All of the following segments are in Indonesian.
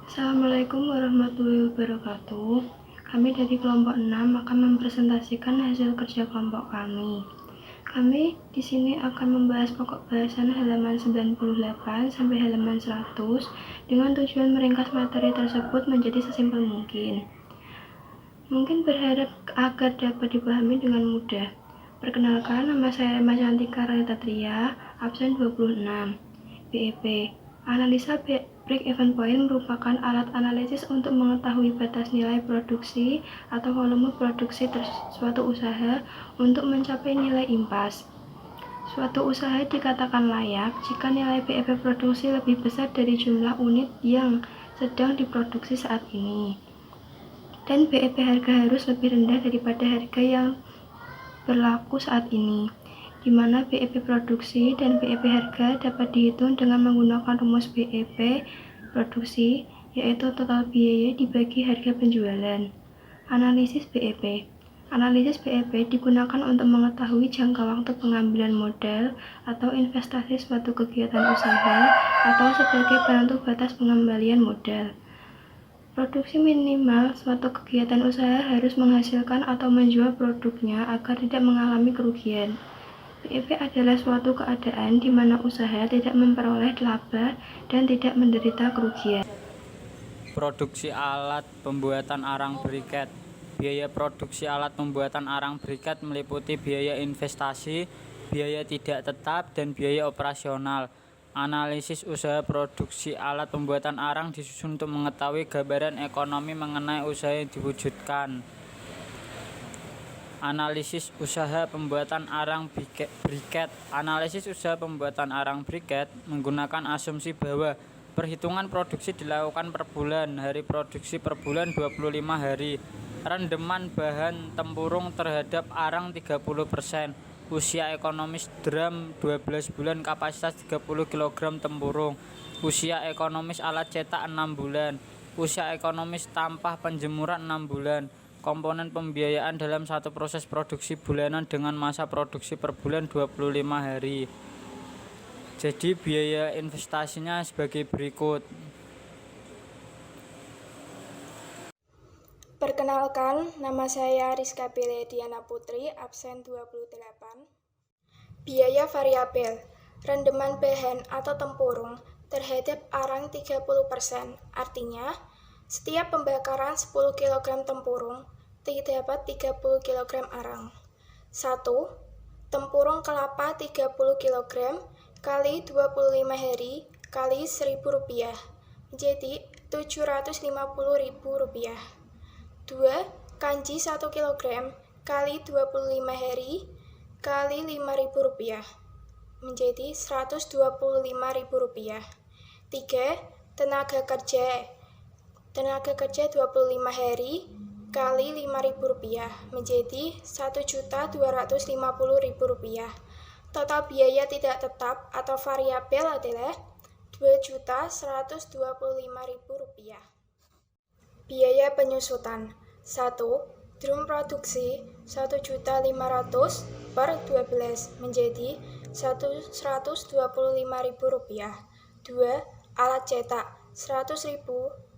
Assalamualaikum warahmatullahi wabarakatuh. Kami dari kelompok 6 akan mempresentasikan hasil kerja kelompok kami. Kami di sini akan membahas pokok bahasan halaman 98 sampai halaman 100 dengan tujuan meringkas materi tersebut menjadi sesimpel mungkin. Mungkin berharap agar dapat dipahami dengan mudah. Perkenalkan, nama saya Mas Cantika Ralitatria, absen 26. BEP. Analisa break-even point merupakan alat analisis untuk mengetahui batas nilai produksi atau volume produksi suatu usaha untuk mencapai nilai impas. Suatu usaha dikatakan layak jika nilai BEP produksi lebih besar dari jumlah unit yang sedang diproduksi saat ini. Dan BEP harga harus lebih rendah daripada harga yang berlaku saat ini, di mana BEP produksi dan BEP harga dapat dihitung dengan menggunakan rumus BEP produksi, yaitu total biaya dibagi harga penjualan. Analisis BEP. Analisis BEP digunakan untuk mengetahui jangka waktu pengambilan modal atau investasi suatu kegiatan usaha atau sebagai penentu batas pengembalian modal. Produksi minimal suatu kegiatan usaha harus menghasilkan atau menjual produknya agar tidak mengalami kerugian. BEP adalah suatu keadaan di mana usaha tidak memperoleh laba dan tidak menderita kerugian. Produksi alat pembuatan arang briket. Biaya produksi alat pembuatan arang briket meliputi biaya investasi, biaya tidak tetap, dan biaya operasional. Analisis usaha produksi alat pembuatan arang disusun untuk mengetahui gambaran ekonomi mengenai usaha yang diwujudkan. Analisis usaha pembuatan arang briket. Analisis usaha pembuatan arang briket menggunakan asumsi bahwa perhitungan produksi dilakukan per bulan, hari produksi per bulan 25 hari, rendeman bahan tempurung terhadap arang 30%, usia ekonomis dram 12 bulan, kapasitas 30 kg tempurung, usia ekonomis alat cetak 6 bulan, usia ekonomis tampah penjemuran 6 bulan, komponen pembiayaan dalam satu proses produksi bulanan dengan masa produksi per bulan 25 hari. Jadi biaya investasinya sebagai berikut. Perkenalkan, nama saya Rizka Bele Diana Putri, absen 28. Biaya variabel, rendeman bahan atau tempurung terhadap arang 30%, artinya setiap pembakaran 10 kg tempurung terdapat 30 kg arang. 1. Tempurung kelapa 30 kg kali 25 hari kali Rp1.000 menjadi Rp750.000. 2. Kanji 1 kg kali 25 hari kali Rp5.000 menjadi Rp125.000. 3. Tenaga kerja 25 hari kali Rp5.000 menjadi Rp1.250.000. Total biaya tidak tetap atau variabel adalah Rp2.125.000. Biaya penyusutan 1. Drum produksi 1.500.000 per 12 menjadi Rp125.000. 2. Alat cetak 100.000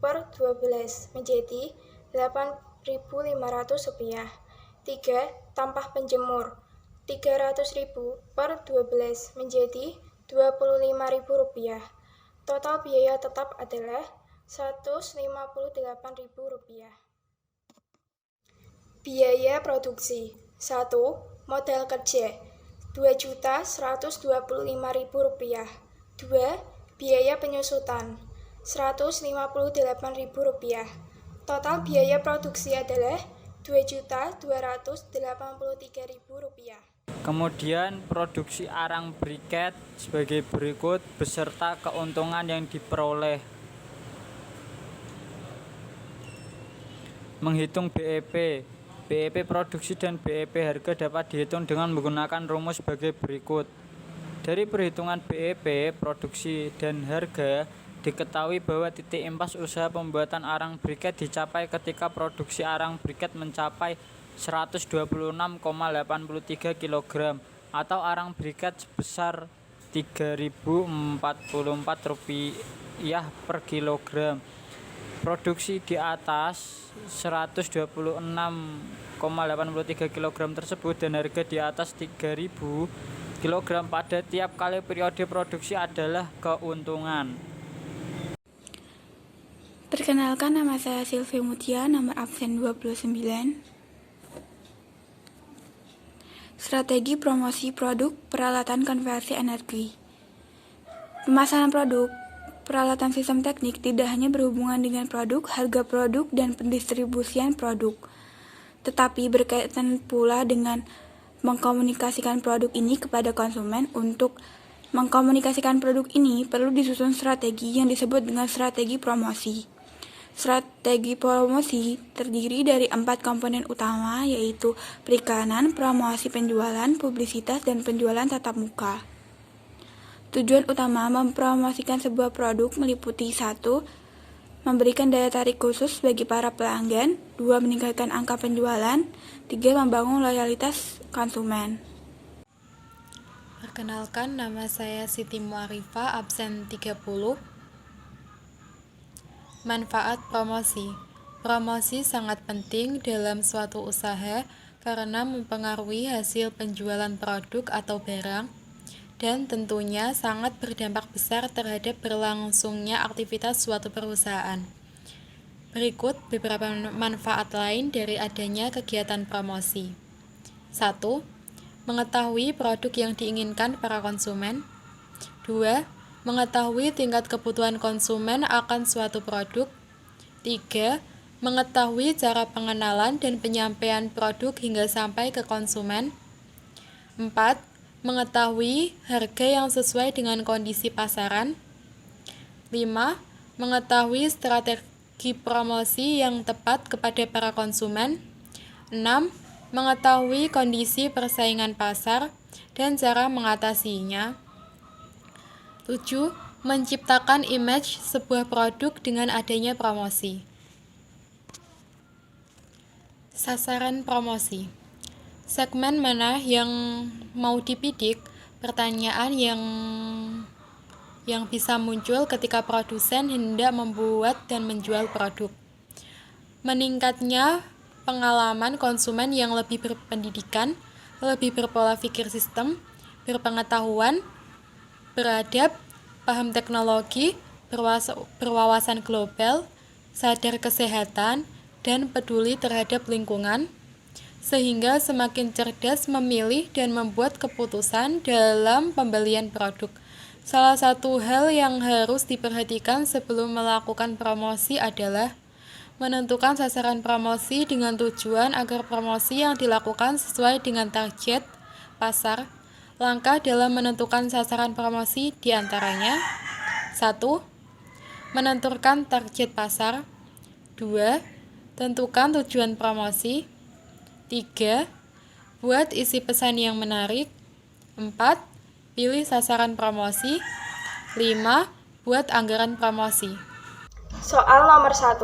per 12 menjadi Rp8.500. 3. Tampah penjemur 300.000 per 12 menjadi Rp25.000. Total biaya tetap adalah Rp158.000. Biaya produksi 1. Modal kerja Rp2.125.000. 2. Biaya penyusutan Rp158.000. Total biaya produksi adalah Rp2.283.000. Kemudian produksi arang briket sebagai berikut beserta keuntungan yang diperoleh. Menghitung BEP. BEP produksi dan BEP harga dapat dihitung dengan menggunakan rumus sebagai berikut. Dari perhitungan BEP produksi dan harga, diketahui bahwa titik impas usaha pembuatan arang briket dicapai ketika produksi arang briket mencapai 126,83 kg atau arang briket sebesar Rp3.044 per kilogram. Produksi di atas 126,83 kg tersebut dan harga di atas 3.000 kg pada tiap kali periode produksi adalah keuntungan. Perkenalkan, nama saya Sylvie Mutia, nomor absen 29. Strategi promosi produk peralatan konversi energi. Pemasaran produk peralatan sistem teknik tidak hanya berhubungan dengan produk, harga produk, dan pendistribusian produk, tetapi berkaitan pula dengan mengkomunikasikan produk ini kepada konsumen. Untuk mengkomunikasikan produk ini perlu disusun strategi yang disebut dengan strategi promosi. Strategi promosi terdiri dari 4 komponen utama, yaitu periklanan, promosi penjualan, publisitas, dan penjualan tatap muka. Tujuan utama mempromosikan sebuah produk meliputi 1. Memberikan daya tarik khusus bagi para pelanggan. 2. Meningkatkan angka penjualan. 3. Membangun loyalitas konsumen. Perkenalkan, nama saya Siti Muarifah, absen 30. Manfaat promosi. Promosi sangat penting dalam suatu usaha karena mempengaruhi hasil penjualan produk atau barang, dan tentunya sangat berdampak besar terhadap berlangsungnya aktivitas suatu perusahaan. Berikut beberapa manfaat lain dari adanya kegiatan promosi. 1. Mengetahui produk yang diinginkan para konsumen. 2. Mengetahui tingkat kebutuhan konsumen akan suatu produk. 3. Mengetahui cara pengenalan dan penyampaian produk hingga sampai ke konsumen. 4. Mengetahui harga yang sesuai dengan kondisi pasaran. 5. Mengetahui strategi promosi yang tepat kepada para konsumen. 6. Mengetahui kondisi persaingan pasar dan cara mengatasinya. 7. Menciptakan image sebuah produk dengan adanya promosi. Sasaran promosi. Segmen mana yang mau dibidik? Pertanyaan yang bisa muncul ketika produsen hendak membuat dan menjual produk. Meningkatnya pengalaman konsumen yang lebih berpendidikan, lebih berpola pikir sistem, berpengetahuan, beradab, paham teknologi, berwawasan global, sadar kesehatan, dan peduli terhadap lingkungan, sehingga semakin cerdas memilih dan membuat keputusan dalam pembelian produk. Salah satu hal yang harus diperhatikan sebelum melakukan promosi adalah menentukan sasaran promosi dengan tujuan agar promosi yang dilakukan sesuai dengan target pasar. Langkah dalam menentukan sasaran promosi diantaranya: 1. Menentukan target pasar. 2. Tentukan tujuan promosi. 3. Buat isi pesan yang menarik. 4. Pilih sasaran promosi. 5. Buat anggaran promosi. Soal nomor 1.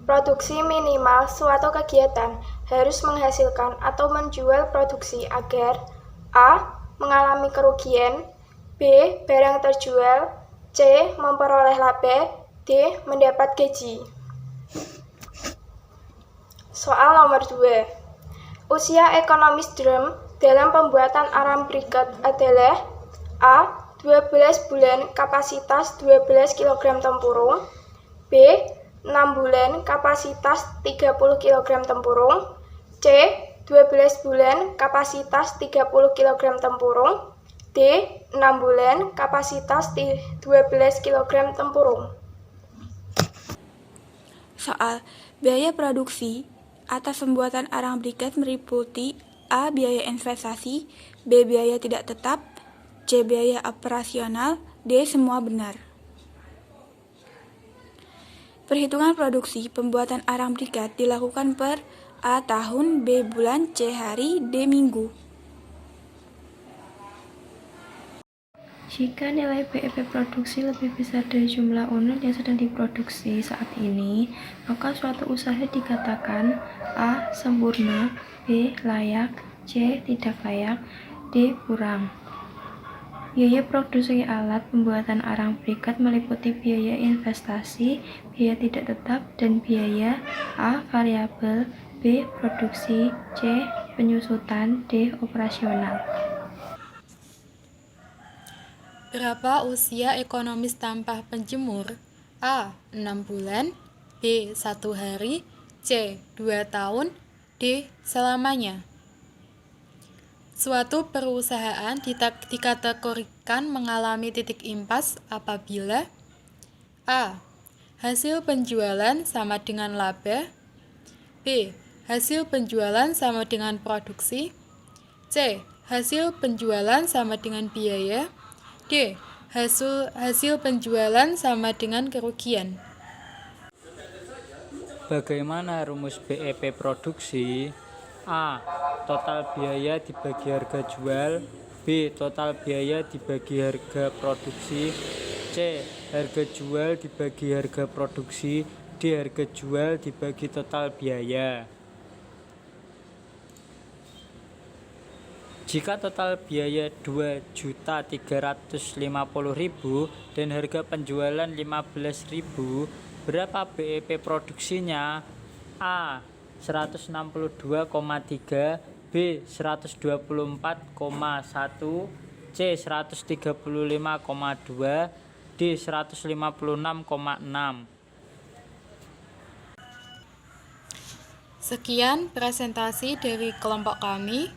Produksi minimal suatu kegiatan harus menghasilkan atau menjual produksi agar A. Mengalami kerugian, B. Barang terjual, C. Memperoleh laba, D. Mendapat gaji. Soal nomor 2. Usia ekonomis drum dalam pembuatan arang briket adalah A. 12 bulan kapasitas 12 kg tempurung, B. 6 bulan kapasitas 30 kg tempurung, C. 12 bulan kapasitas 30 kg tempurung, D. 6 bulan kapasitas 12 kg tempurung. Soal biaya produksi atas pembuatan arang briket meliputi A. Biaya investasi, B. Biaya tidak tetap, C. Biaya operasional, D. Semua benar. Perhitungan produksi pembuatan arang briket dilakukan per A. Tahun, B. Bulan, C. Hari, D. Minggu. Jika nilai BEP produksi lebih besar dari jumlah unit yang sedang diproduksi saat ini, maka suatu usaha dikatakan A. Sempurna, B. Layak, C. Tidak layak, D. Kurang. Biaya produksi alat pembuatan arang briket meliputi biaya investasi, biaya tidak tetap, dan biaya A. variabel, B. produksi, C. penyusutan, D. operasional. Berapa usia ekonomis tanpa penjemur? A. 6 bulan, B. 1 hari, C. 2 tahun, D. selamanya. Suatu perusahaan dikategorikan mengalami titik impas apabila A. Hasil penjualan sama dengan laba, B. Hasil penjualan sama dengan produksi, C. Hasil penjualan sama dengan biaya, D. Hasil penjualan sama dengan kerugian. Bagaimana rumus BEP produksi? A. Total biaya dibagi harga jual, B. Total biaya dibagi harga produksi, C. Harga jual dibagi harga produksi, D. Harga jual dibagi total biaya. Jika total biaya 2.350.000 dan harga penjualan 15.000, berapa BEP produksinya? A. 162,3, B. 124,1, C. 135,2, D. 156,6. Sekian presentasi dari kelompok kami.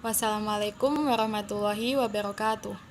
Wassalamualaikum warahmatullahi wabarakatuh.